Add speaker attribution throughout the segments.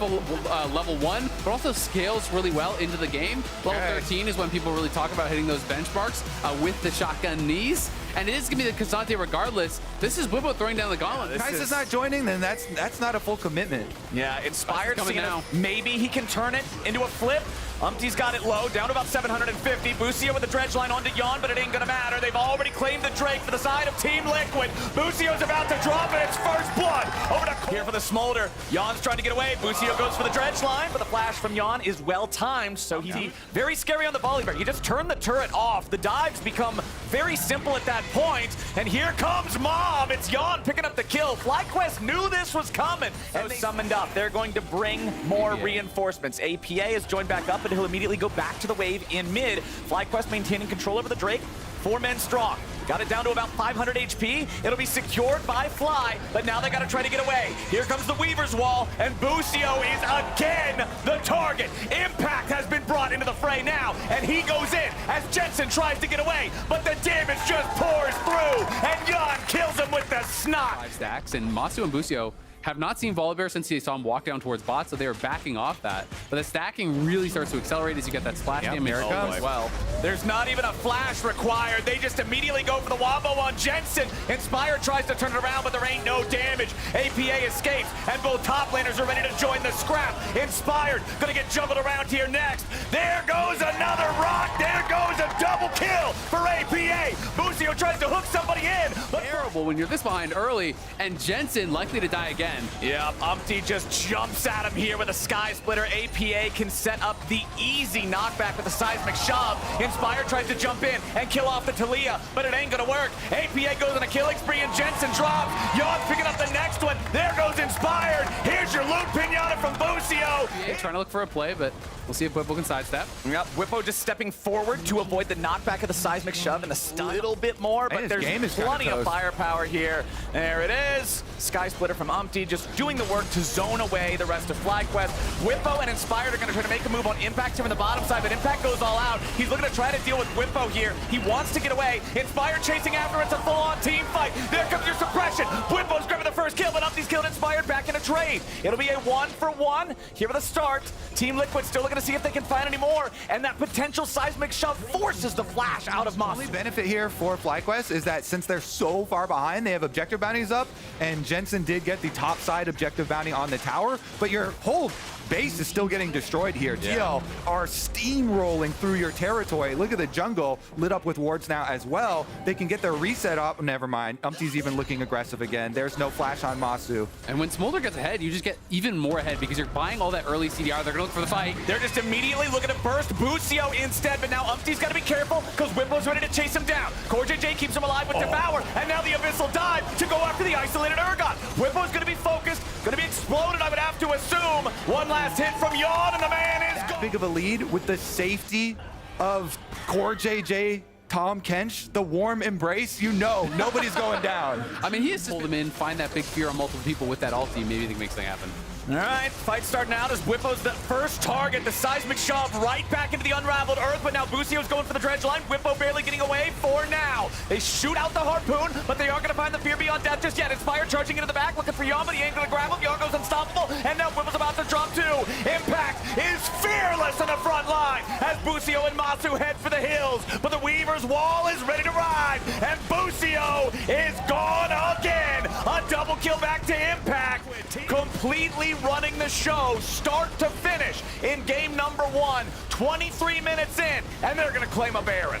Speaker 1: level 1, but also scales really well into the game. Level 13 is when people really talk about hitting those benchmarks with the shotgun knees. And it is going to be the Kazante regardless. This is Whippo throwing down the gauntlet.
Speaker 2: Kais is not joining, then that's not a full commitment.
Speaker 3: Yeah, Inspired
Speaker 1: coming now.
Speaker 3: Maybe he can turn it into a flip. Umpty's got it low, down to about 750. Busio with the dredge line onto Yon, but it ain't gonna matter. They've already claimed the Drake for the side of Team Liquid. Busio's about to drop it. It's first blood. Over to here for the Smolder. Yon's trying to get away. Busio goes for the dredge line, but the flash from Yon is well timed, so he's very scary on the volley bear. You just turn the turret off. The dives become very simple at that point, and here comes Mob. It's Yon picking up the kill. FlyQuest knew this was coming, and they summoned up. They're going to bring more reinforcements. APA is joined back up, and he'll immediately go back to the wave in mid. FlyQuest maintaining control over the Drake. 4 men strong. Got it down to about 500 HP. It'll be secured by Fly, but now they got to try to get away. Here comes the Weaver's Wall, and Busio is again the target. Impact has been brought into the fray now, and he goes in as Jensen tries to get away, but the damage just pours through, and Yon kills him with the snot.
Speaker 1: 5 stacks, and Masu and Busio have not seen Volibear since they saw him walk down towards bot, so they are backing off that. But the stacking really starts to accelerate as you get that splash damage as well.
Speaker 3: There's not even a flash required. They just immediately go for the wombo on Jensen. Inspire tries to turn it around, but there ain't no damage. APA escapes, and both top laners are ready to join the scrap. Inspired, gonna get juggled around here next. There goes another rock. There goes a double kill for APA. Busio tries to hook somebody in, but
Speaker 1: Terrible when you're this behind early, and Jensen likely to die again.
Speaker 3: yeah, Umpty just jumps at him here with a Sky Splitter. APA can set up the easy knockback with a seismic shove. Inspire tries to jump in and kill off the Talia, but it ain't gonna work. APA goes on a killing spree and Jensen drops. Yon picking up the next one. There goes Inspired. Here's your loot pinata from Busio.
Speaker 1: Trying to look for a play, but we'll see if Whippo can sidestep.
Speaker 3: Yep, Whippo just stepping forward to avoid the knockback of the seismic shove and the stun a little bit more, but there's plenty of firepower here. There it is. Sky Splitter from Umpty just doing the work to zone away the rest of FlyQuest. Whippo and Inspired are going to try to make a move on Impact here on the bottom side, but Impact goes all out. He's looking to try to deal with Whippo here. He wants to get away. Inspired chasing after. It's a full-on team fight. There comes your suppression. Whippo's grabbing the first kill, but Umpty's killed Inspired back in a trade. It'll be a 1-for-1 here at the start. Team Liquid still looking to see if they can find any more, and that potential seismic shove forces the flash out of Moss.
Speaker 2: The only benefit here for FlyQuest is that since they're so far behind, they have objective bounties up, and Jensen did get the top side objective bounty on the tower, but your whole base is still getting destroyed here. TL are steamrolling through your territory. Look at the jungle lit up with wards now as well. They can get their reset up. Never mind. Umpty's even looking aggressive again. There's no flash on Masu.
Speaker 1: And when Smolder gets ahead, you just get even more ahead because you're buying all that early CDR. They're going to look for the fight.
Speaker 3: They're just immediately looking to burst Busio instead, but now Umpty's got to be careful because Whippo's ready to chase him down. CoreJJ keeps him alive with Devour, and now the Abyssal dive to go after the isolated Urgot. Whippo's going to be focused, going to be exploded, I would have to assume. One last hit from Yon, and the man is gone.
Speaker 2: Big of a lead with the safety of CoreJJ, Tom Kench, the warm embrace. You know, nobody's going down.
Speaker 1: I mean, he has to hold him in, find that big fear on multiple people with that ulti. Maybe they can make something happen.
Speaker 3: All right, fight starting out as Whippo's the first target. The seismic shove right back into the unraveled earth, but now Busio's going for the dredge line. Whippo barely getting away for now. They shoot out the harpoon, but they aren't going to find the fear beyond death just yet. Inspire charging into the back, looking for Yon, but he ain't going to grab him. Yon goes unstoppable, and now Whippo's about to drop too. Impact is fearless on the front line as Busio and Masu head for the hills, but the Weaver's Wall is ready to ride, and Busio is gone again. A double kill back to Impact, completely running the show start to finish in game number 1, 23 minutes in, and they're gonna claim a Baron.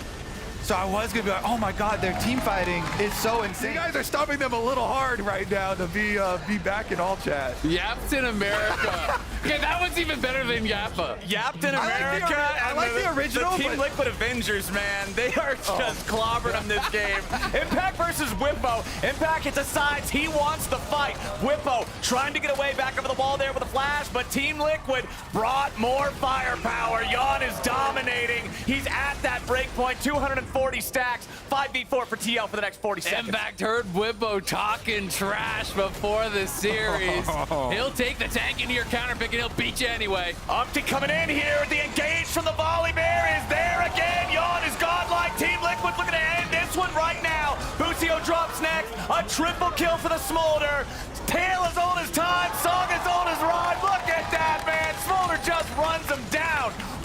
Speaker 2: So I was gonna be like, oh my God, their team fighting is so insane. You guys are stopping them a little hard right now to be back in all chat.
Speaker 1: Yapped in America. Okay, that one's even better than Yappa.
Speaker 3: Yapped in America.
Speaker 2: I like the original.
Speaker 3: The Team Liquid Avengers, man. They are just clobbering them this game. Impact versus Whippo. Impact hits sides. He wants the fight. Whippo trying to get away back over the wall there with a flash, but Team Liquid brought more firepower. Yon is dominating. He's at that break point. 240 stacks. 5v4 for TL for the next 40 seconds.
Speaker 1: Impact heard Whippo talking trash before the series. He'll take the tank into your counter pick and he'll beat you anyway.
Speaker 3: Umpty coming in here. The engage from the volley bear is there again. Yon is godlike. Team Liquid looking to end this one right now. Busio drops next. A triple kill for the Smolder. Tale as old as time. Song as old as rhyme. Look at that.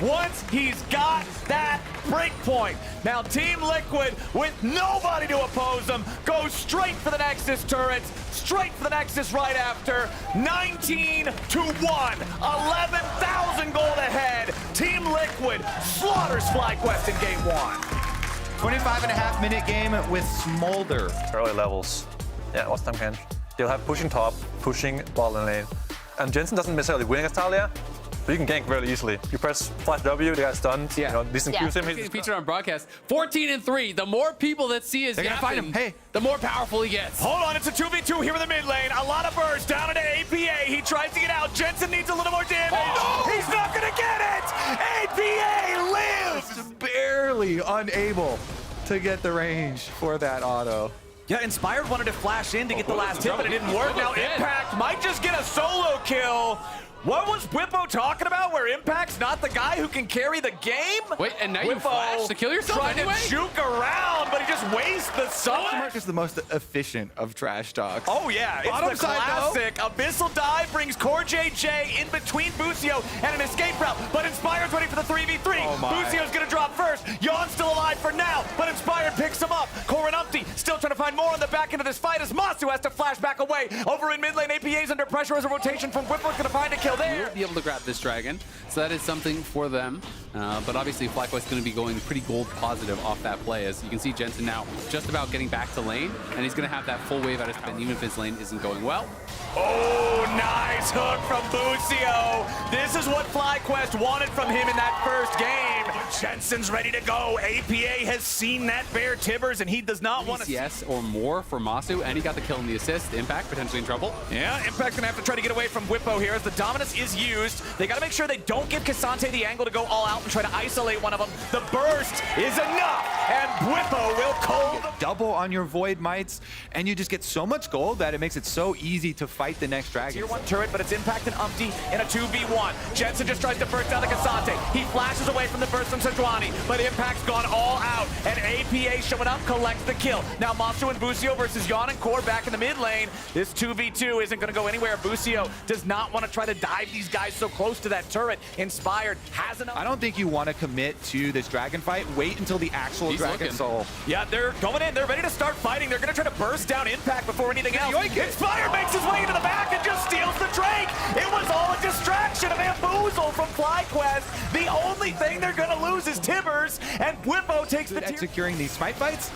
Speaker 3: once he's got that break point. Now Team Liquid, with nobody to oppose them, goes straight for the Nexus turrets, straight for the Nexus right after. 19-1, 11,000 gold ahead. Team Liquid slaughters FlyQuest in game 1.
Speaker 2: 25.5-minute game with Smolder.
Speaker 4: Early levels. Yeah, what's time can? You'll have pushing top, pushing bottom lane. And Jensen doesn't necessarily win against Talia, but you can gank very easily. You press flash W, the guy's stunned.
Speaker 1: Yeah.
Speaker 4: You know, decent Q sim.
Speaker 1: Getting featured on broadcast. 14-3. The more people that see his
Speaker 2: They're gonna find him. Hey.
Speaker 1: the more powerful he gets.
Speaker 3: Hold on, it's a 2v2 here in the mid lane. A lot of burst down into APA. He tries to get out. Jensen needs a little more damage.
Speaker 1: Oh.
Speaker 3: He's not gonna get it! APA lives!
Speaker 2: Barely unable to get the range for that auto.
Speaker 3: Yeah, Inspired wanted to flash in to get the last hit, but it didn't work. Now Impact might just get a solo kill. What was Whippo talking about, where Impact's not the guy who can carry the game?
Speaker 1: Wait, and now you flash to kill yourself
Speaker 3: trying
Speaker 1: anyway?
Speaker 3: to juke around, but he just wastes the summon.
Speaker 2: Mark is the most efficient of trash talks.
Speaker 3: Oh yeah,
Speaker 2: Bottom
Speaker 3: it's the
Speaker 2: side,
Speaker 3: classic. Abyssal Dive brings Core JJ in between Busio and an escape route, but Inspired's ready for the 3v3.
Speaker 2: Oh my.
Speaker 3: Busio's gonna drop first. Yon's still alive for now, but Inspired picks him up. Core and Umpty still trying to find more on the back end of this fight as Masu has to flash back away. Over in mid lane, APA's under pressure as a rotation from Whippo's gonna find a kill there.
Speaker 1: Will be able to grab this dragon, so that is something for them. But obviously, FlyQuest is going to be going pretty gold positive off that play. As you can see, Jensen now just about getting back to lane, and he's going to have that full wave at his spin, even if his lane isn't going well.
Speaker 3: Oh, nice hook from Busio. This is what FlyQuest wanted from him in that first game. Jensen's ready to go. APA has seen that bear Tibbers, and he does not want to...
Speaker 1: LCS or more for Masu, and he got the kill in the assist. Impact potentially in trouble.
Speaker 3: Yeah, Impact's gonna have to try to get away from Whippo here as the dominance is used. They gotta make sure they don't give Cassante the angle to go all out and try to isolate one of them. The burst is enough, and Whippo will cold.
Speaker 2: Double on your Void Mites, and you just get so much gold that it makes it so easy to fight the next dragon.
Speaker 3: Tier 1 turret, but it's Impact and Umpty in a 2v1. Jensen just tries to burst down the Cassante. He flashes away from the burst from Sejuani, but Impact's gone all out, and APA showing up collects the kill. Now Masu and Busio versus Yon and Core back in the mid lane. This 2v2 isn't gonna go anywhere. Busio does not want to try to dive these guys so close to that turret. Inspired has enough.
Speaker 2: I don't think you want to commit to this dragon fight. Wait until the actual dragon
Speaker 1: looking.
Speaker 2: soul.
Speaker 3: Yeah, they're going in. They're ready to start fighting. They're going to try to burst down Impact before anything else. Inspired makes his way into the back and just steals the Drake. It was all a distraction, a bamboozle from FlyQuest. The only thing they're going to lose is Tibbers, and Whippo takes the
Speaker 2: At
Speaker 3: tier.
Speaker 2: securing these smite fights.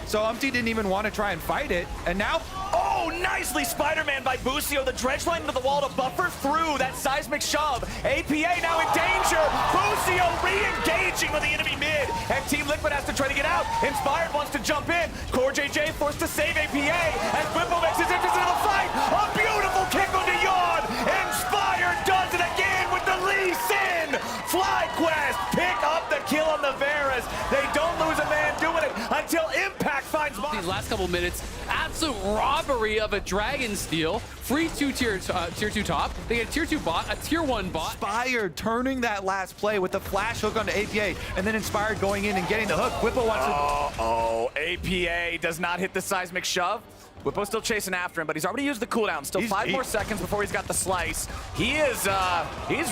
Speaker 2: So Umpty didn't even want to try and fight it, and now...
Speaker 3: Oh, nicely Spider-Man by Busio. The dredge line into the wall to buffer through that seismic shove. APA now in danger. Busio re-engaging with the enemy mid. And Team Liquid has to try to get out. Inspired wants to jump in. Core JJ forced to save APA as Whippo makes his entrance into the fight. A beautiful kick onto Yawn. Inspired does it again with the Lee Sin. FlyQuest pick up the kill on the Varus. They don't lose a man doing it until Impact finds
Speaker 1: These last couple minutes, absolute robbery of a dragon steal. Free tier 2 top. They get a tier 2 bot, a tier 1 bot.
Speaker 2: Inspired turning that last play with the flash hook onto APA, and then Inspired going in and getting the hook. Whippo wants to...
Speaker 3: APA does not hit the seismic shove. Whippo's still chasing after him, but he's already used the cooldown. Still 5 more seconds before he's got the slice. He's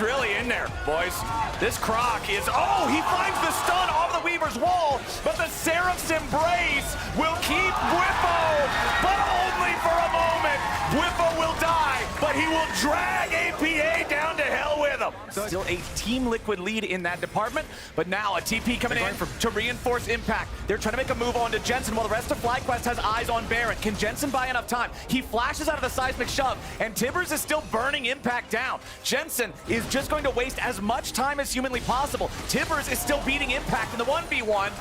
Speaker 3: really in there, boys. This Croc is, he finds the stun off the Weaver's wall, but the Seraph's Embrace will keep Whippo, but only for a moment. Whippo will die, but he will drag APA down to hell with him. Still a Team Liquid lead in that department, but now a TP coming in to reinforce Impact. They're trying to make a move on to Jensen while the rest of FlyQuest has eyes on Baron. Can Jensen buy enough time? He flashes out of the seismic shove, and Tibbers is still burning Impact down. Jensen is just going to waste as much time as humanly possible. Tibbers is still beating Impact in the 1v1.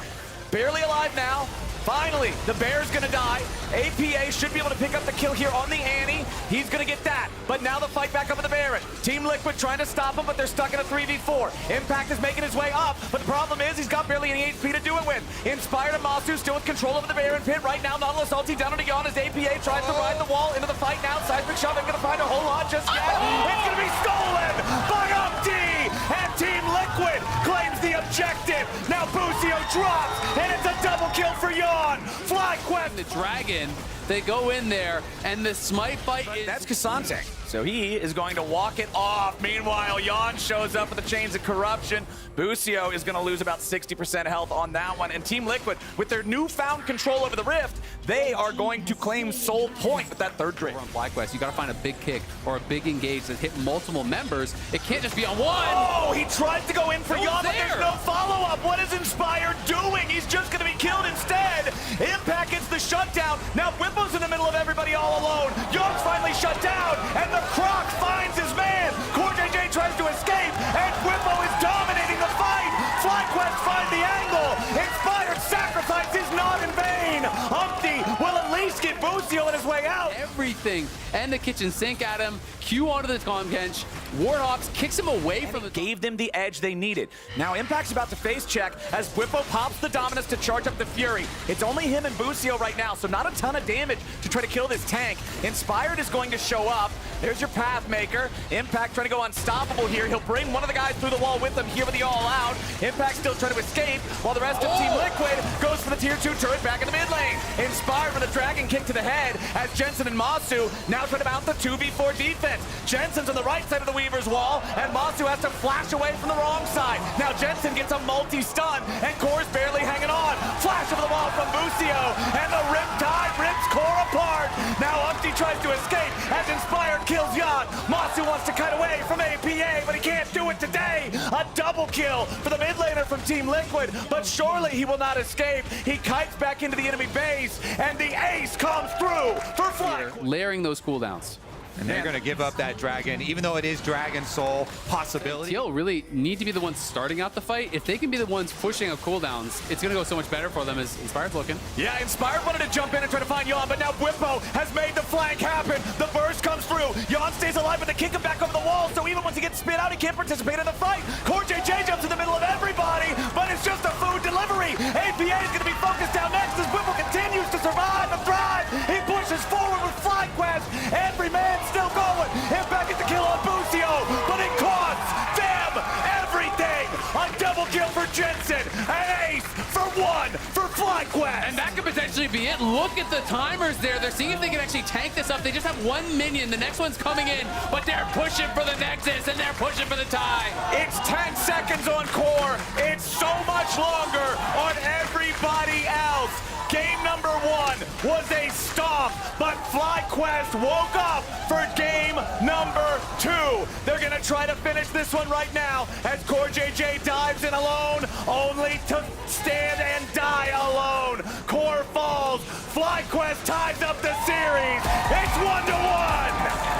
Speaker 3: Barely alive now. Finally, the Bear's gonna die. APA should be able to pick up the kill here on the Annie. He's gonna get that, but now the fight back up with the Baron. Team Liquid trying to stop him, but they're stuck in a 3v4. Impact is making his way up, but the problem is he's got barely any HP to do it with. Inspired and Masu still with control over the Baron pit. Right now, Nautilus ulti down into Yon as APA tries to ride the wall into the fight now. Seismic shove ain't gonna find a whole lot just yet. It's gonna be stolen by Umpty, and Team Liquid claims the objective. Now Busio drops, and it's a double kill for Yon. FlyQuest.
Speaker 1: The dragon, they go in there, and the smite fight is...
Speaker 3: That's Cassante. So he is going to walk it off. Meanwhile, Jan shows up with the Chains of Corruption. Bucio is going to lose about 60% health on that one. And Team Liquid, with their newfound control over the Rift, they are going to claim Soul Point with that third Drake.
Speaker 1: On FlyQuest, you got to find a big kick or a big engage that hit multiple members. It can't just be on one.
Speaker 3: Oh, he tried to go in for Jan, but there's
Speaker 1: there?
Speaker 3: no follow-up. What is Inspired doing? He's just going to be killed instead. Impact gets the shutdown. Now Whippo's in the middle of everybody all alone. Jan's finally shut down, and the Croc finds his man. CoreJJ tries to escape, and Whippo is dominating the fight. FlyQuest find the angle. Inspired sacrifice is not in vain. Humpty will at least get Bucio on his way out.
Speaker 1: Everything and the kitchen sink at him. Q onto the Tom Kench. Warhawks kicks him away from the...
Speaker 3: Gave them the edge they needed. Now Impact's about to face check as Whippo pops the Dominus to charge up the Fury. It's only him and Bucio right now, so not a ton of damage to try to kill this tank. Inspired is going to show up. There's your Pathmaker. Impact trying to go unstoppable here. He'll bring one of the guys through the wall with him here with the all-out. Impact still trying to escape while the rest of Team Liquid goes for the tier 2 turret back in the mid lane. Inspired with a dragon kick to the head as Jensen and Masu now trying to mount the 2v4 defense. Jensen's on the right side of the Weaver's wall, and Masu has to flash away from the wrong side. Now Jensen gets a multi-stun, and Core's barely hanging on. Flash over the wall from Bucio, and the Riptide rips Core apart. Now Umpty tries to escape as Inspired kills Jan. Masu wants to cut away from APA, but he can't do it today. A double kill for the mid laner from Team Liquid, but surely he will not escape. He kites back into the enemy base, and the ace comes through for Fly.
Speaker 1: Layering those cooldowns.
Speaker 2: And they're going to give up that dragon, even though it is Dragon Soul possibility.
Speaker 1: TL really need to be the ones starting out the fight. If they can be the ones pushing out cooldowns, it's going to go so much better for them as Inspired's looking.
Speaker 3: Yeah, Inspired wanted to jump in and try to find Jan, but now Whippo has made the flank happen. The burst comes through. Jan stays alive, but they kick him back over the wall, so even once he gets spit out, he can't participate in the fight. CoreJJ jumps in the middle of everybody, but it's just a food delivery. APA is going to be focused down next as Whippo continues to survive and thrive. He pushes forward with FlyQuest. Every man still going. Impact gets the kill on Bucio, but it costs them everything. A double kill for Jensen. An ace for one for FlyQuest.
Speaker 1: And that could potentially be it. Look at the timers there. They're seeing if they can actually tank this up. They just have one minion. The next one's coming in, but they're pushing for the Nexus, and they're pushing for the tie.
Speaker 3: It's 10 seconds on Core. It's so much longer on everybody else. Game number 1 was a stomp, but FlyQuest woke up for game number 2. They're gonna try to finish this one right now as CoreJJ dives in alone, only to stand and die alone. Core falls, FlyQuest ties up the series. It's 1-1.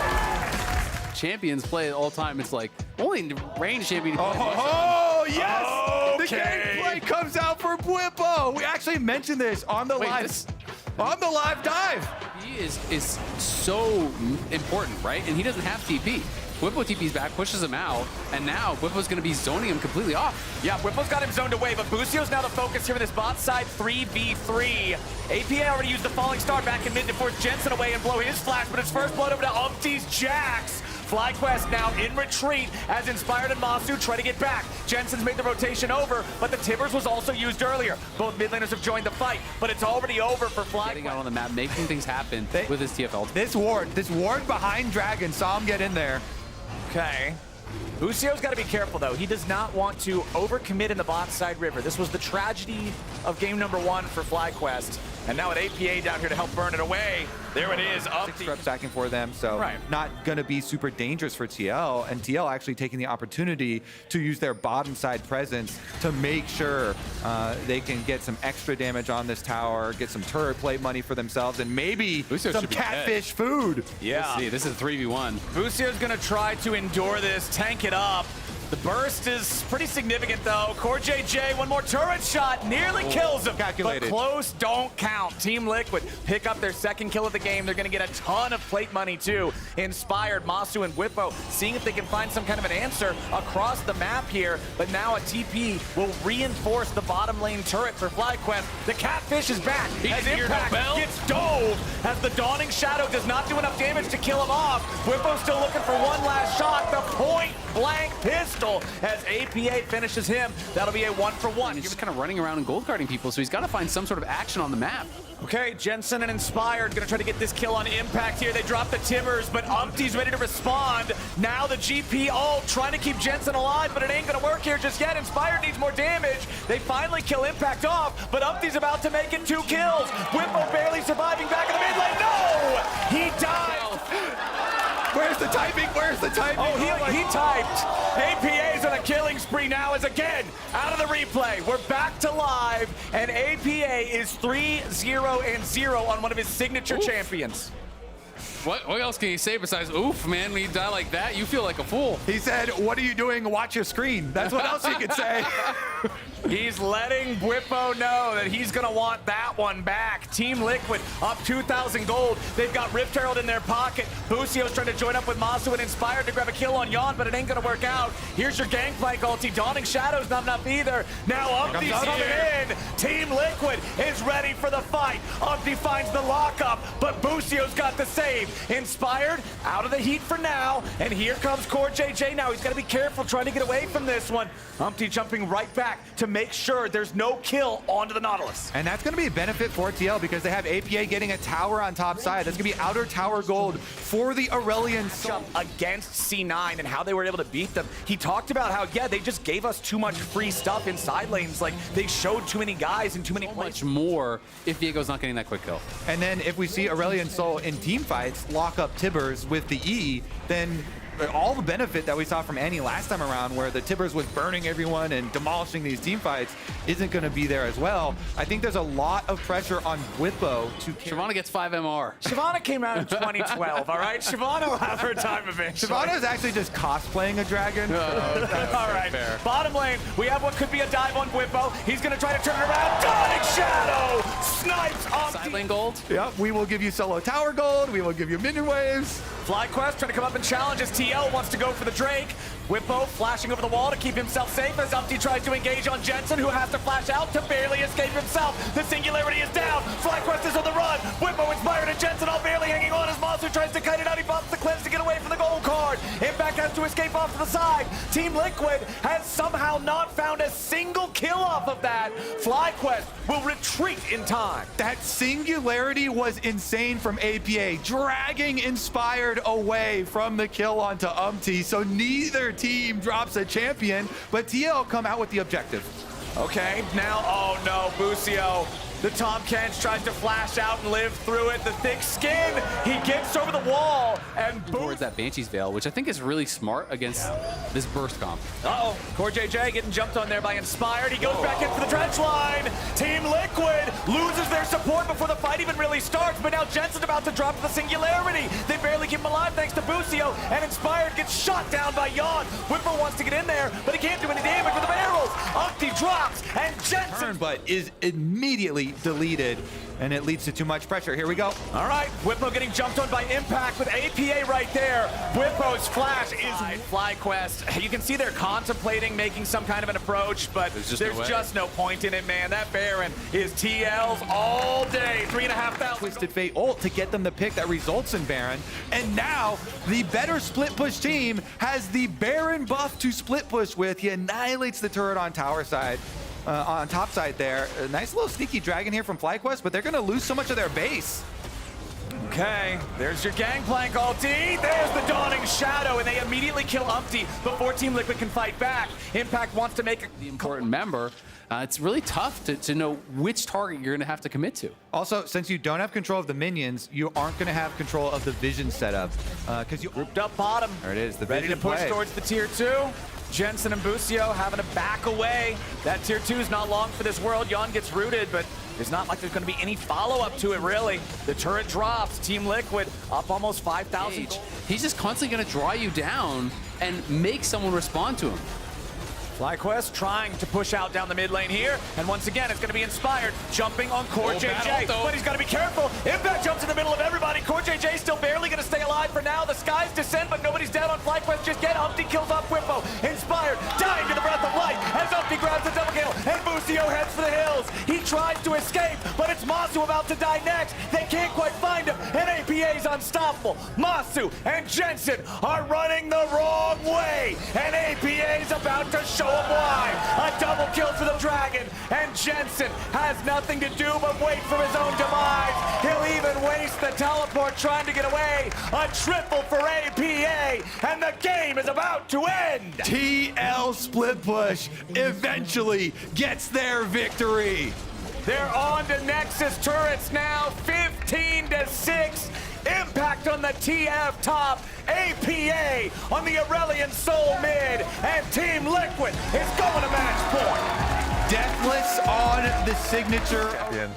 Speaker 1: Champions play all time. It's like only range champion.
Speaker 2: Oh, yes!
Speaker 3: Okay.
Speaker 2: The gameplay comes out for Whippo. We actually mentioned this on the live dive.
Speaker 1: He is so important, right? And he doesn't have TP. Whippo TP's back, pushes him out, and now Whippo's going to be zoning him completely off.
Speaker 3: Yeah, Whippo's got him zoned away, but Bucio's now the focus here with his bot side 3v3. APA already used the falling star back in mid to force Jensen away and blow his flash, but it's first blood over to Umpty's Jax. FlyQuest now in retreat as Inspired and Masu try to get back. Jensen's made the rotation over, but the Tibbers was also used earlier. Both mid laners have joined the fight, but it's already over for FlyQuest.
Speaker 1: Getting out on the map, making things happen with his TFL.
Speaker 2: This ward behind Dragon saw him get in there.
Speaker 3: Okay. Bucio's got to be careful, though. He does not want to overcommit in the bot side river. This was the tragedy of game number 1 for FlyQuest. And now an APA down here to help burn it away. There it is.
Speaker 2: 6 reps stacking for them, so not going to be super dangerous for TL. And TL actually taking the opportunity to use their bottom side presence to make sure they can get some extra damage on this tower, get some turret plate money for themselves, and maybe some catfish food.
Speaker 3: Yeah.
Speaker 1: Let's see, this is a 3v1.
Speaker 3: Bucio's going to try to endure this, tank it up. The burst is pretty significant, though. CoreJJ, one more turret shot, nearly kills him.
Speaker 2: Calculated.
Speaker 3: But close don't count. Team Liquid pick up their second kill of the game. They're going to get a ton of plate money, too. Inspired, Masu, and Whippo seeing if they can find some kind of an answer across the map here. But now a TP will reinforce the bottom lane turret for FlyQuest. The Catfish is back as Impact gets dove as the Dawning Shadow does not do enough damage to kill him off. Whippo's still looking for one last shot. The point-blank pistol as APA finishes him. That'll be a 1-for-1.
Speaker 1: He's just kind of running around and gold guarding people, so he's got to find some sort of action on the map.
Speaker 3: Okay, Jensen and Inspired gonna try to get this kill on Impact here. They drop the Tibbers, but Umpty's ready to respond. Now the GP ult trying to keep Jensen alive, but it ain't gonna work here just yet. Inspired needs more damage. They finally kill Impact off, but Umpty's about to make it 2 kills. Whippo barely surviving back in the mid lane. No! He died!
Speaker 2: Where's the typing? Where's the typing?
Speaker 3: Oh, he typed. APA's on a killing spree now as again, out of the replay. We're back to live, and APA is 3-0-0 on one of his signature champions.
Speaker 1: What else can you say besides, oof, man, when you die like that, you feel like a fool.
Speaker 2: He said, what are you doing? Watch your screen. That's what else he could say.
Speaker 3: He's letting Whippo know that he's going to want that one back. Team Liquid up 2,000 gold. They've got Rift Herald in their pocket. Busio's trying to join up with Masu and Inspired to grab a kill on Yon, but it ain't going to work out. Here's your Gangplank ulti. Dawning Shadow's not enough either. Now Umpty's coming in. Team Liquid is ready for the fight. Umpty finds the lockup, but Busio's got the save. Inspired out of the heat for now, and here comes Core JJ now. He's got to be careful trying to get away from this one. Umpty jumping right back to make sure there's no kill onto the Nautilus.
Speaker 2: And that's going to be a benefit for TL because they have APA getting a tower on top side. That's going to be outer tower gold for the Aurelian Soul.
Speaker 3: Against C9 and how they were able to beat them. He talked about how, yeah, they just gave us too much free stuff in side lanes. Like, they showed too many guys and too many
Speaker 1: Much more if Viego's not getting that quick kill.
Speaker 2: And then if we see Aurelian Soul in team fights lock up Tibbers with the E, then all the benefit that we saw from Annie last time around where the Tibbers was burning everyone and demolishing these team fights isn't going to be there as well. I think there's a lot of pressure on Whippo to carry.
Speaker 1: Shyvana gets 5 MR.
Speaker 3: Shyvana came out in 2012, all right? Shyvana will have her time eventually.
Speaker 2: Shyvana is actually just cosplaying a dragon.
Speaker 3: All right, fair. Bottom lane, we have what could be a dive on Whippo. He's going to try to turn it around. Dawning Shadow snipes off
Speaker 1: Side lane gold.
Speaker 2: Yep, we will give you solo tower gold. We will give you minion waves.
Speaker 3: FlyQuest trying to come up and challenge as TL wants to go for the Drake. Whippo flashing over the wall to keep himself safe as Umpty tries to engage on Jensen, who has to flash out to barely escape himself. The singularity is down. FlyQuest is on the run. Whippo Inspired and Jensen all barely hanging on as Monster tries to kite it out. He bumps the cleanse to get away from the gold card. Impact has to escape off to the side. Team Liquid has somehow not found a single kill off of that. FlyQuest will retreat in time.
Speaker 2: That singularity was insane from APA, dragging Inspired away from the kill onto Umpty, so neither team drops a champion, but TL come out with the objective.
Speaker 3: Okay, now, oh no, Busio. The Tom Kench tries to flash out and live through it. The thick skin, he gets over the wall and
Speaker 1: Towards that Banshee's Veil, which I think is really smart against this burst comp.
Speaker 3: Uh-oh, Core JJ getting jumped on there by Inspired. He goes back into the dredge line. Team Liquid loses their support before the fight even really starts, but now Jensen's about to drop the singularity. They barely keep him alive thanks to Busio, and Inspired gets shot down by Yon. Whipper wants to get in there, but he can't do any damage with the barrels. Umpty drops, and Jensen...
Speaker 2: But is immediately deleted, and it leads to too much pressure. Here we go.
Speaker 3: All right, Whippo getting jumped on by Impact with APA right there. Whippo's flash is FlyQuest. You can see they're contemplating making some kind of an approach, but there's just no point in it, man. That Baron is TL's all day. 3,500.
Speaker 2: Twisted Fate ult to get them the pick that results in Baron, and now the better split push team has the Baron buff to split push with. He annihilates the turret on tower side. On top side there. A nice little sneaky dragon here from FlyQuest, but they're going to lose so much of their base.
Speaker 3: Okay, there's your Gangplank ulti. There's the Dawning Shadow, and they immediately kill Umpty before Team Liquid can fight back. Impact wants to make
Speaker 1: the important member. It's really tough to know which target you're going to have to commit to.
Speaker 2: Also, since you don't have control of the minions, you aren't going to have control of the vision setup. Because you
Speaker 3: grouped up bottom.
Speaker 2: There it is, the
Speaker 3: ready to
Speaker 2: vision
Speaker 3: push
Speaker 2: play.
Speaker 3: towards the tier 2. Jensen and Busio having to back away. That tier 2 is not long for this world. Yon gets rooted, but it's not like there's going to be any follow-up to it, really. The turret drops. Team Liquid up almost 5,000.
Speaker 1: He's just constantly going to draw you down and make someone respond to him.
Speaker 3: FlyQuest trying to push out down the mid lane here, and once again, it's going to be Inspired jumping on Core JJ, but he's got to be careful. Impact jumps in the middle of everybody. Core JJ still barely going to stay alive for now. The skies descend, but nobody's down on FlyQuest just yet. Umpty kills off Whippo. Inspired dying to the breath of life as Umpty grabs the double kill, and Busio heads for the hills. He tries to escape, but it's Masu about to die next. They can't quite find him, and APA's unstoppable. Masu and Jensen are running the wrong way, and APA show them why. A double kill for the Dragon, and Jensen has nothing to do but wait for his own demise. He'll even waste the teleport trying to get away. A triple for APA, and the game is about to end.
Speaker 2: TL split push eventually gets their victory.
Speaker 3: They're on to Nexus turrets now, 15-6. Impact on the TF top, APA on the Aurelion Soul mid, and Team Liquid is going to match point.
Speaker 2: Deathless on the signature.
Speaker 4: Champion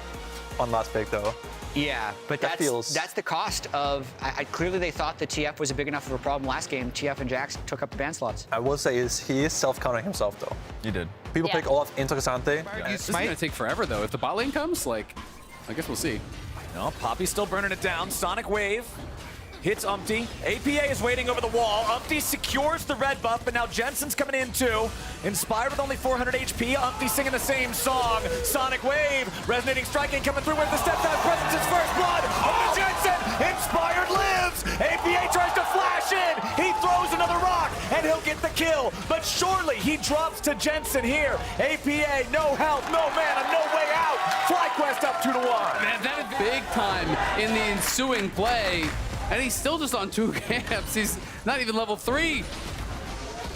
Speaker 4: on last pick though.
Speaker 5: Yeah, but that's the cost of. Clearly, they thought the TF was a big enough of a problem last game. TF and Jax took up the ban slots.
Speaker 4: I will say he is self-counting himself though.
Speaker 6: You did.
Speaker 4: People pick Olaf into Cassante.
Speaker 1: This is going to take forever, though. If the bot lane comes, like, I guess we'll see.
Speaker 3: No, Poppy's still burning it down. Sonic Wave hits Umpty. APA is waiting over the wall. Umpty secures the red buff, but now Jensen's coming in too. Inspired with only 400 HP. Umpty singing the same song. Sonic Wave, resonating striking coming through with the steadfast presence. His first blood. Oh, Jensen! Inspired lives. APA tries to flash in. He throws another rock, and he'll get the kill. But surely he drops to Jensen here. APA, no help, no mana, no way out. FlyQuest up 2-1.
Speaker 1: Man, that is big time in the ensuing play. And he's still just on 2 camps. He's not even level 3.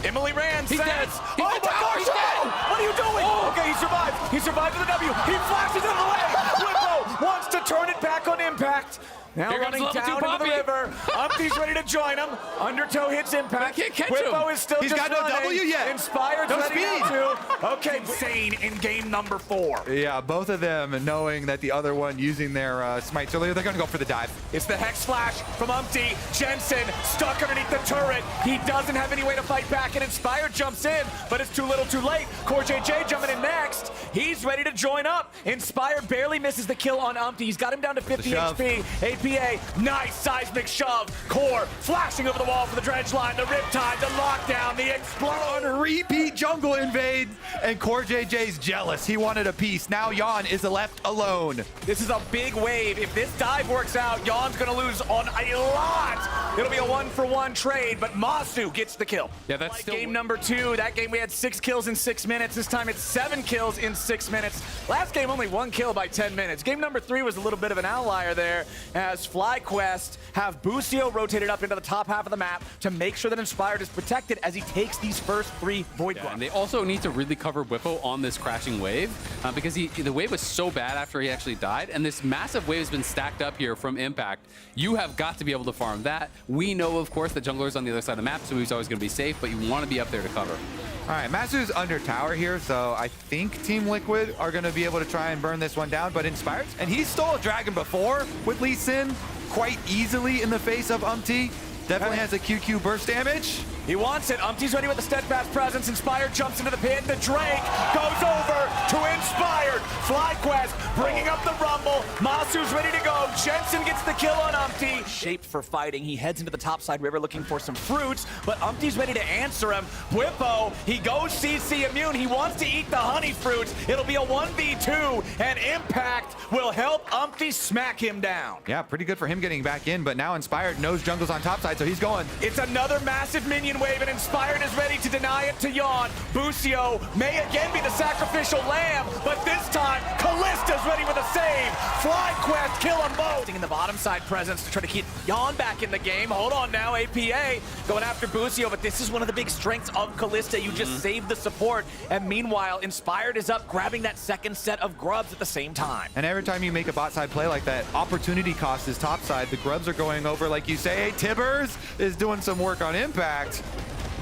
Speaker 3: Emily Rand
Speaker 1: He's
Speaker 3: says,
Speaker 1: dead. He's
Speaker 3: oh
Speaker 1: dead.
Speaker 3: my gosh,
Speaker 1: He's dead.
Speaker 3: no! What are you doing?
Speaker 1: Oh.
Speaker 3: Okay, he survived. He survived with the W. He flashes in the way. Whippo wants to turn it back on Impact. Now
Speaker 1: Here comes
Speaker 3: running
Speaker 1: level 2
Speaker 3: down into
Speaker 1: Poppy.
Speaker 3: the river. Umpty's ready to join him. Undertow hits Impact.
Speaker 1: But I can't catch
Speaker 3: Whippo
Speaker 1: him.
Speaker 3: is still
Speaker 2: He's
Speaker 3: just
Speaker 2: got no
Speaker 3: running.
Speaker 2: W yet.
Speaker 3: Inspired's
Speaker 2: No
Speaker 3: ready
Speaker 2: speed.
Speaker 3: now too. Okay, insane in game number 4.
Speaker 2: Yeah, both of them knowing that the other one using their smites earlier, they're going to go for the dive.
Speaker 3: It's the Hex Flash from Umpty. Jensen stuck underneath the turret. He doesn't have any way to fight back, and Inspired jumps in, but it's too little too late. Core JJ jumping in next. He's ready to join up. Inspired barely misses the kill on Umpty. He's got him down to 50
Speaker 2: shove.
Speaker 3: HP. APA, nice seismic shove. Core flashing over the wall for the dredge line. The Riptide, the lockdown, the explode.
Speaker 2: Repeat jungle invade, and Core JJ's jealous. He wanted a piece. Now Jan is left alone.
Speaker 3: This is a big wave. If this dive works out, Jan's gonna lose on a lot. It'll be a 1-for-1 trade, but Masu gets the kill.
Speaker 1: Yeah, that's
Speaker 3: Like
Speaker 1: still
Speaker 3: game number 2. That game we had 6 kills in 6 minutes. This time it's 7 kills in 6 minutes. Last game only 1 kill by 10 minutes. Game number 3 was a little bit of an outlier there, as FlyQuest have Busio rotated up into the top half of the map to make sure that Inspired is protected as he takes these first 3 Void
Speaker 1: And
Speaker 3: Buffs.
Speaker 1: they also need to really cover Whippo on this crashing wave because the wave was so bad after he actually died, and this massive wave has been stacked up here from Impact. You have got to be able to farm that. We know, of course, that jungler's on the other side of the map, so he's always going to be safe, but you want to be up there to cover.
Speaker 2: All right, Masu's under tower here, so I think Team Liquid are going to be able to try and burn this one down, but Inspired, and he stole a dragon before with Lee Sin quite easily in the face of Umpty. Definitely has a QQ burst damage.
Speaker 3: He wants it. Umpty's ready with the steadfast presence. Inspired jumps into the pit. The Drake goes over to Inspired. FlyQuest bringing up the rumble. Masu's ready to go. Jensen gets the kill on Umpty. Shaped for fighting. He heads into the topside river looking for some fruits, but Umpty's ready to answer him. Whippo, he goes CC immune. He wants to eat the honey fruits. It'll be a 1v2, and Impact will help Umpty smack him down.
Speaker 2: Yeah, pretty good for him getting back in, but now Inspired knows jungle's on topside, so he's going.
Speaker 3: It's another massive minion wave, and Inspired is ready to deny it to Jan. Busio may again be the sacrificial lamb, but this time, Kallista's ready with a save. FlyQuest, kill them both. In the bottom side presence to try to keep Jan back in the game. Hold on now, APA going after Busio, but this is one of the big strengths of Kallista. You just save the support, and meanwhile, Inspired is up, grabbing that second set of grubs at the same time.
Speaker 2: And every time you make a bot side play like that, opportunity cost is topside. The grubs are going over, like you say. Tibbers is doing some work on Impact.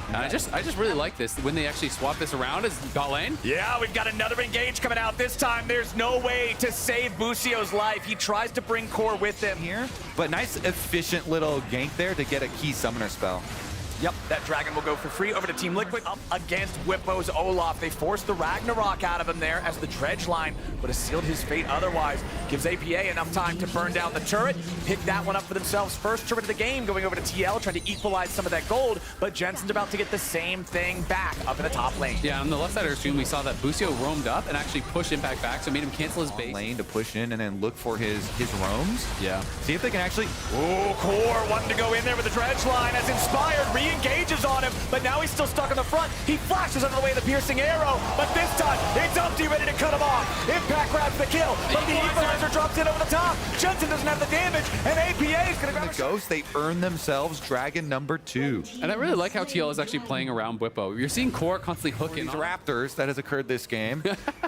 Speaker 1: And I just really like this when they actually swap this around as bot lane.
Speaker 3: Yeah, we've got another engage coming out. This time, there's no way to save Busio's life. He tries to bring Core with him
Speaker 2: Here, but nice efficient little gank there to get a key summoner spell.
Speaker 3: Yep, that dragon will go for free over to Team Liquid up against Whippo's Olaf. They forced the Ragnarok out of him there as the dredge line would have sealed his fate otherwise. Gives APA enough time to burn down the turret, pick that one up for themselves. First turret of the game going over to TL, trying to equalize some of that gold, but Jensen's about to get the same thing back up in the top lane.
Speaker 1: Yeah, on the left side of our stream, we saw that Busio roamed up and actually pushed Impact back, so it made him cancel his base.
Speaker 2: Lane to push in and then look for his roams.
Speaker 1: Yeah.
Speaker 2: See if they can actually...
Speaker 3: Ooh, Core wanting to go in there with the dredge line as Inspired re-engages on him, but now he's still stuck in the front. He flashes out of the way of the piercing arrow, but this time, it's Umpty ready to cut him off. Impact grabs the kill, but the equalizer drops in over the top. Jensen doesn't have the damage, and APA is gonna grab
Speaker 2: The Ghost, they earn themselves Dragon number 2.
Speaker 1: And I really like how TL is actually playing around Bwipo. You're seeing Core constantly hooking
Speaker 2: These Raptors, that has occurred this game.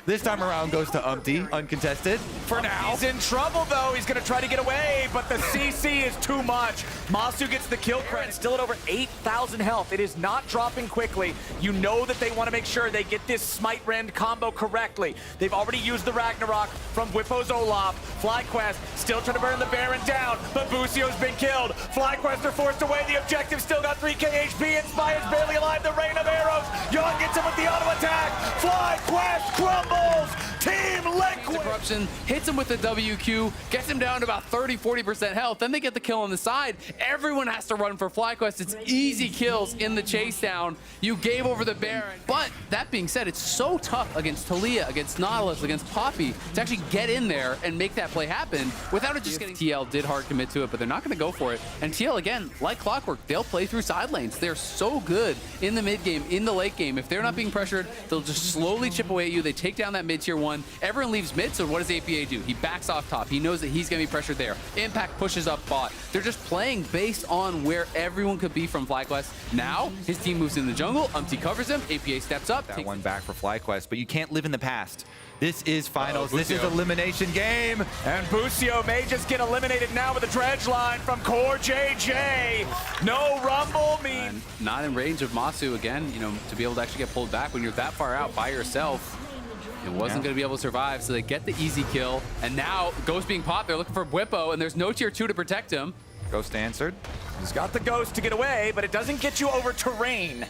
Speaker 2: This time around goes to Umpty, uncontested. For now.
Speaker 3: He's in trouble, though. He's going to try to get away, but the CC is too much. Masu gets the kill credit, still at over 8,000 health. It is not dropping quickly. You know that they want to make sure they get this Smite Rend combo correctly. They've already used the Ragnarok from Bwipo's Olaf. FlyQuest still trying to burn the Baron down, but Busio's been killed. FlyQuest are forced away. The objective still got 3k HP. Inspire's barely alive. The rain of arrows. Yon gets him with the auto attack. FlyQuest crumbles. Team Liquid.
Speaker 1: Corruption hits him with the WQ, gets him down to about 30-40% health. Then they get the kill on the side. Everyone has to run for FlyQuest. It's easy kills in the chase down. You gave over the Baron. But that being said, it's so tough against Talia, against Nautilus, against Poppy to actually get in there and make that play happen without it just getting. TL did hard commit to it, but they're not going to go for it. And TL, again, like clockwork, they'll play through side lanes. They're so good in the mid game, in the late game. If they're not being pressured, they'll just slowly chip away at you. They take down that mid tier 1. Everyone leaves mid, so what does APA do? He backs off top. He knows that he's going to be pressured there. Impact pushes up bot. They're just playing based on where everyone could be from FlyQuest. Now, his team moves in the jungle. Umpty covers him. APA steps up.
Speaker 2: That one back for FlyQuest, but you can't live in the past. This is finals. This is elimination game.
Speaker 3: And Busio may just get eliminated now with a dredge line from Core JJ. No rumble means.
Speaker 1: And not in range of Masu again, you know, to be able to actually get pulled back when you're that far out by yourself. It wasn't going to be able to survive, so they get the easy kill. And now, Ghost being popped, they're looking for Bwipo, and there's no tier 2 to protect him.
Speaker 2: Ghost answered.
Speaker 3: He's got the Ghost to get away, but it doesn't get you over terrain.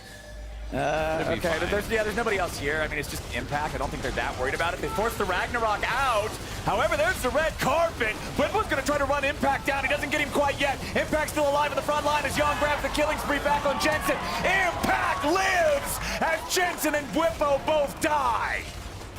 Speaker 3: Okay, there's nobody else here. I mean, it's just Impact. I don't think they're that worried about it. They forced the Ragnarok out. However, there's the red carpet. Bwipo's going to try to run Impact down. He doesn't get him quite yet. Impact still alive in the front line as Yon grabs the killing spree back on Jensen. Impact lives as Jensen and Bwipo both die.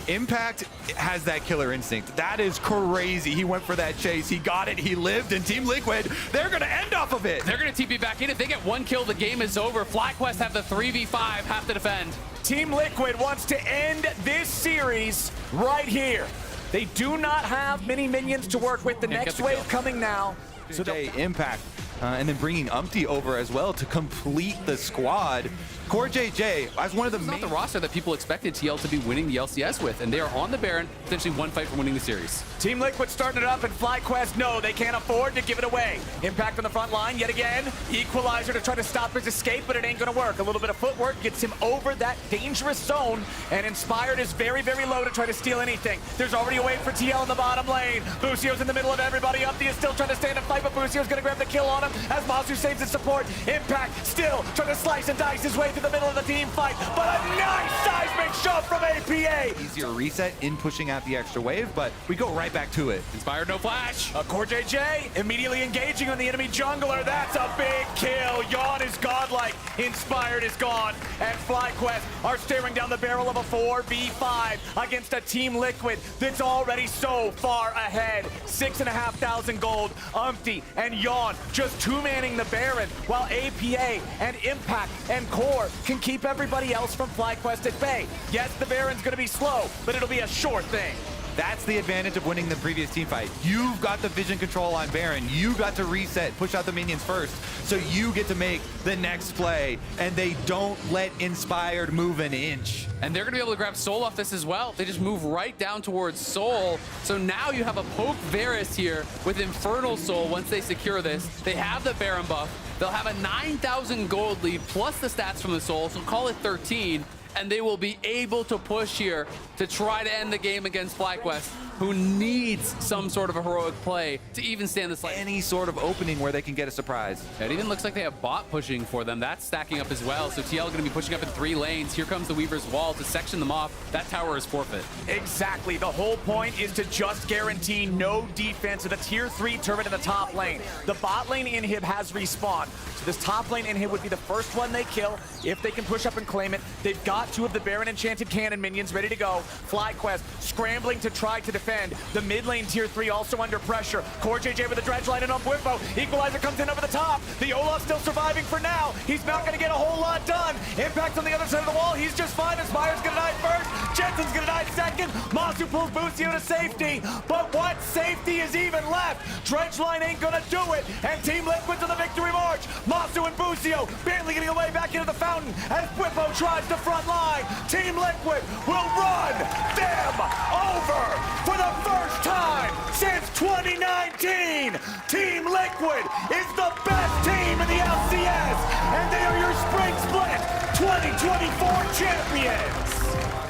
Speaker 2: Impact has that killer instinct. That is crazy. He went for that chase. He got it. He lived. And Team Liquid, they're going to end off of it.
Speaker 1: They're going to TP back in. If they get one kill, the game is over. FlyQuest have the 3v5, have to defend.
Speaker 3: Team Liquid wants to end this series right here. They do not have many minions to work with. The next wave coming now.
Speaker 2: So Impact. And then bringing Umpty over as well to complete the squad. Core JJ, as one of the
Speaker 1: main... not the roster that people expected TL to be winning the LCS with, and they are on the Baron, potentially one fight from winning the series.
Speaker 3: Team Liquid starting it up, and FlyQuest, no, they can't afford to give it away. Impact on the front line yet again. Equalizer to try to stop his escape, but it ain't gonna work. A little bit of footwork gets him over that dangerous zone, and Inspired is very, very low to try to steal anything. There's already a wave for TL in the bottom lane. Busio's in the middle of everybody. Umpty is still trying to stand and fight, but Busio's gonna grab the kill on him as Masu saves his support. Impact still trying to slice and dice his way to the middle of the team fight, but a nice seismic shot from APA.
Speaker 2: Easier reset in pushing out the extra wave, but we go right back to it.
Speaker 1: Inspired, no flash.
Speaker 3: Core JJ immediately engaging on the enemy jungler. That's a big kill. Yon is godlike. Inspired is gone. And FlyQuest are staring down the barrel of a 4v5 against a Team Liquid that's already so far ahead. 6,500 gold. Umpty and Yon just two-manning the Baron, while APA and Impact and Core can keep everybody else from FlyQuest at bay. Yes, the Baron's going to be slow, but it'll be a short thing.
Speaker 2: That's the advantage of winning the previous team fight. You've got the vision control on Baron. You got to reset, push out the minions first, so you get to make the next play, and they don't let Inspired move an inch.
Speaker 1: And they're going to be able to grab Soul off this as well. They just move right down towards Soul. So now you have a poke Varus here with Infernal Soul once they secure this. They have the Baron buff. They'll have a 9,000 gold lead plus the stats from the Soul, so call it 13. And they will be able to push here to try to end the game against FlyQuest, who needs some sort of a heroic play to even stand this fight.
Speaker 2: Any sort of opening where they can get a surprise.
Speaker 1: It even looks like they have bot pushing for them. That's stacking up as well. So TL going to be pushing up in 3 lanes. Here comes the Weaver's Wall to section them off. That tower is forfeit.
Speaker 3: Exactly. The whole point is to just guarantee no defense of the tier 3 turret in the top lane. The bot lane inhib has respawned. So this top lane inhib would be the first one they kill if they can push up and claim it. They've got 2 of the Baron Enchanted Cannon minions ready to go. FlyQuest scrambling to try to defend defend. The mid lane tier 3 also under pressure. Core JJ with the dredge line and on Bwimbo. Equalizer comes in over the top. The Olaf still surviving for now. He's not going to get a whole lot done. Impact on the other side of the wall. He's just fine as Myers going to die first. Jensen's going to die second. Masu pulls Busio to safety. But what safety is even left? Dredge line ain't going to do it. And Team Liquid to the victory march. Masu and Busio barely getting away back into the fountain as Bwimbo tries the front line. Team Liquid will run them over for the first time since 2019. Team Liquid is the best team in the LCS, and they are your Spring Split 2024 champions.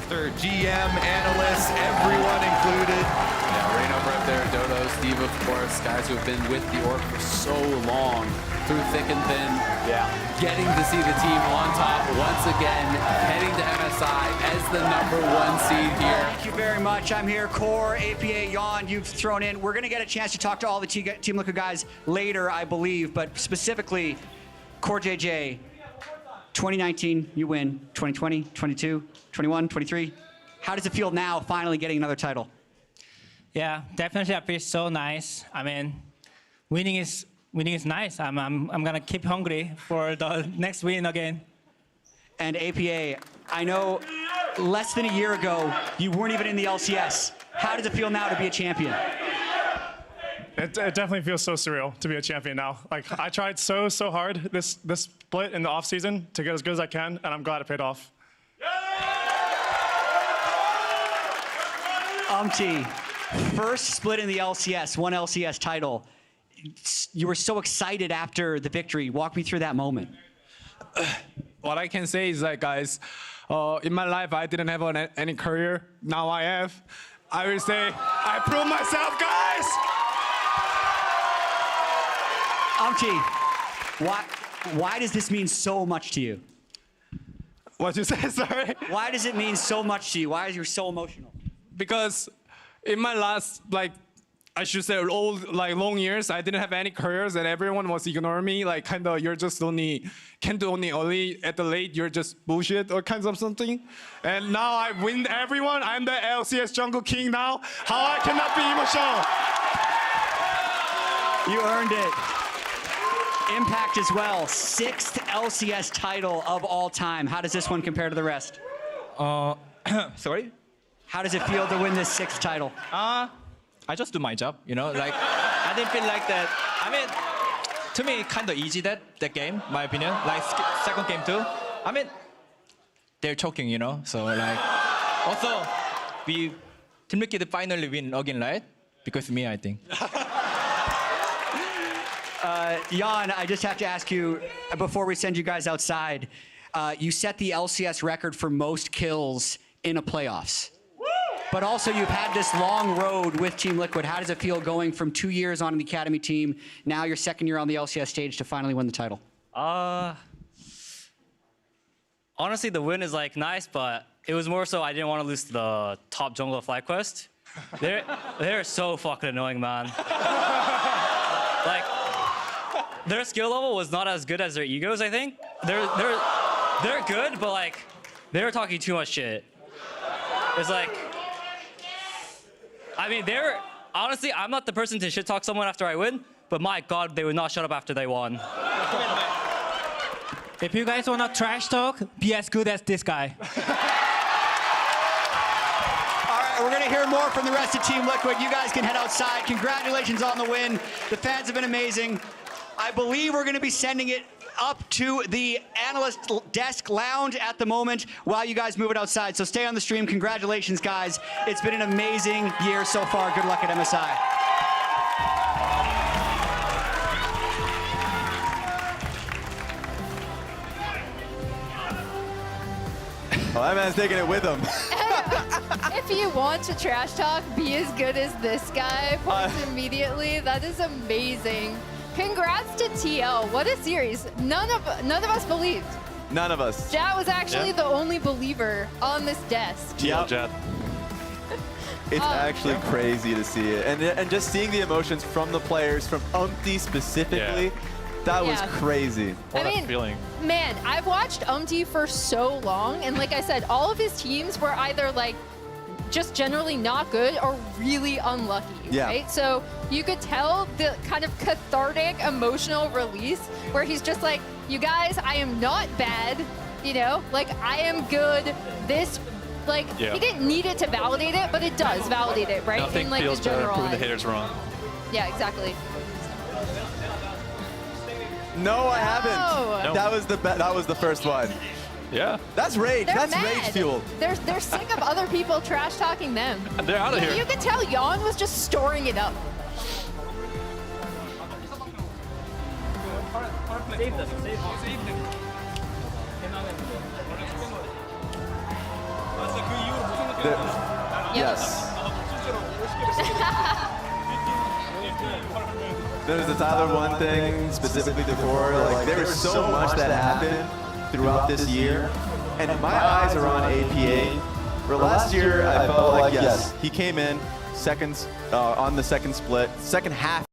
Speaker 2: After GM, analysts, everyone included.
Speaker 1: Yeah, Rainover up there, Dodo, Steve, of course, guys who have been with the Orc for so long, through thick and thin.
Speaker 3: Yeah.
Speaker 1: Getting to see the team on top once again, heading to MSI as the #1 seed here.
Speaker 5: Thank you very much. I'm here. Core, APA, Yawn, you've thrown in. We're going to get a chance to talk to all the Team Liquid guys later, I believe, but specifically, Core JJ, 2019, you win. 2020, 22, 21, 23. How does it feel now, finally getting another title?
Speaker 6: Yeah, definitely I feel so nice. I mean, winning is nice. I'm gonna keep hungry for the next win again.
Speaker 5: And APA, I know less than a year ago, you weren't even in the LCS. How does it feel now to be a champion?
Speaker 7: It definitely feels so surreal to be a champion now. Like, I tried so hard this split in the off season to get as good as I can, and I'm glad it paid off.
Speaker 5: First split in the LCS, one LCS title. You were so excited after the victory. Walk me through that moment.
Speaker 8: What I can say is that, guys, in my life, I didn't have any career. Now I have. I will say, I proved myself, guys!
Speaker 5: Why does this mean so much to you?
Speaker 8: What you say, sorry?
Speaker 5: Why does it mean so much to you? Why are you so emotional?
Speaker 8: Because in my last, I should say, long years, I didn't have any careers, and everyone was ignoring me. Like, kind of, you're just can do only early. At the late, you're just bullshit or kinds of something. And now I win everyone. I'm the LCS Jungle King now. How I cannot be emotional?
Speaker 5: You earned it. Impact as well. 6th LCS title of all time. How does this one compare to the rest?
Speaker 9: Sorry?
Speaker 5: How does it feel to win this 6th title?
Speaker 9: I just do my job, you know? Like, I didn't feel like that. I mean, to me, kind of easy that game, my opinion. Like, second game too. I mean, they're choking, you know? So, like, also, Team Liquid finally win again, right? Because of me, I think.
Speaker 5: Jan, I just have to ask you, before we send you guys outside, you set the LCS record for most kills in a playoffs. But also, you've had this long road with Team Liquid. How does it feel going from 2 years on in the Academy team, now your second year on the LCS stage to finally win the title?
Speaker 10: Honestly, the win is nice, but it was more so I didn't want to lose to the top jungle of FlyQuest. They're so fucking annoying, man. Their skill level was not as good as their egos, I think. They're good, but they were talking too much shit. It's I mean, honestly, I'm not the person to shit talk someone after I win, but my God, they would not shut up after they won.
Speaker 6: If you guys want to trash talk, be as good as this guy.
Speaker 5: All right, we're going to hear more from the rest of Team Liquid. You guys can head outside. Congratulations on the win. The fans have been amazing. I believe we're going to be sending it up to the analyst desk lounge at the moment while you guys move it outside. So stay on the stream. Congratulations, guys. It's been an amazing year so far. Good luck at MSI.
Speaker 11: Well, that man's taking it with him.
Speaker 12: If you want to trash talk, be as good as this guy. Points immediately. That is amazing. Congrats to TL. What a series. None of us believed.
Speaker 11: None of us.
Speaker 12: Jat was actually the only believer on this desk.
Speaker 11: Yep. It's actually crazy to see it. And just seeing the emotions from the players, from Umpty specifically, that was crazy.
Speaker 12: I mean, man, I've watched Umpty for so long, and like I said, all of his teams were either just generally not good or really unlucky,
Speaker 11: Yeah.
Speaker 12: right? So you could tell the kind of cathartic emotional release where he's just like, you guys, I am not bad, you know, like I am good. This, like, he didn't need it to validate it, but it does validate it, right?
Speaker 4: Nothing
Speaker 12: in like
Speaker 4: feels
Speaker 12: the
Speaker 4: better
Speaker 12: general
Speaker 4: proving the
Speaker 12: eyes.
Speaker 4: haters wrong.
Speaker 12: Yeah, exactly.
Speaker 11: No, I haven't.
Speaker 12: No.
Speaker 11: That was the first one.
Speaker 4: Yeah.
Speaker 11: That's rage.
Speaker 12: They're
Speaker 11: That's
Speaker 12: mad.
Speaker 11: rage fuel.
Speaker 12: They're sick of other people trash talking them.
Speaker 4: They're out of here.
Speaker 12: You could tell Jan was just storing it up.
Speaker 10: Save them. Save them.
Speaker 11: Yes. There's the Tyler 1 thing specifically before. Like there was so much that happened throughout this year, and my eyes are on APA. For last year, I felt like yes, he came in seconds on the second split, second half.